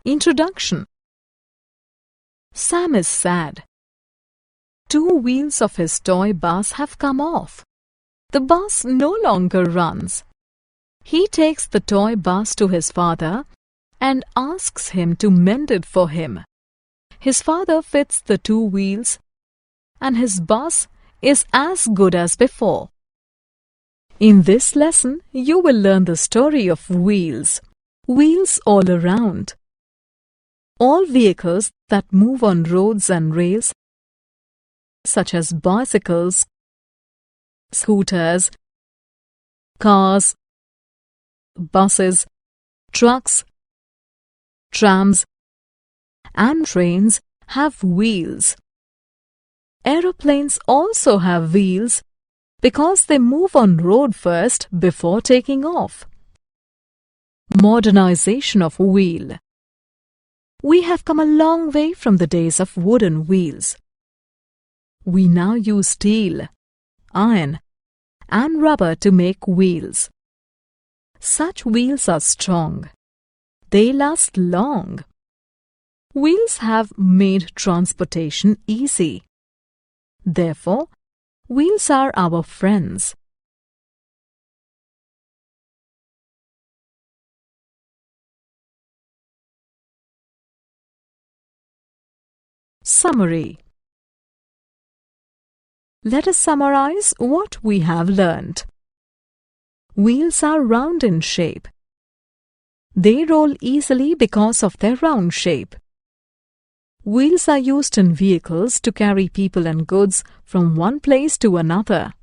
Introduction. Sam is sad. 2 wheels of his toy bus have come off. The bus no longer runs. He takes the toy bus to his father and asks him to mend it for him. His father fits the 2 wheels, and his bus is as good as before. In this lesson, you will learn the story of wheels. Wheels all around. All vehicles that move on roads and rails, such as bicycles, scooters, cars, buses, trucks, trams, and trains have wheels. Aeroplanes also have wheels because they move on road first before taking off. Modernization of wheel. We have come a long way from the days of wooden wheels. We now use steel, iron, and rubber to make wheels. Such wheels are strong. They last long. Wheels have made transportation easy. Therefore, wheels are our friends. Summary. Let us summarize what we have learned. Wheels are round in shape. They roll easily because of their round shape. Wheels are used in vehicles to carry people and goods from one place to another.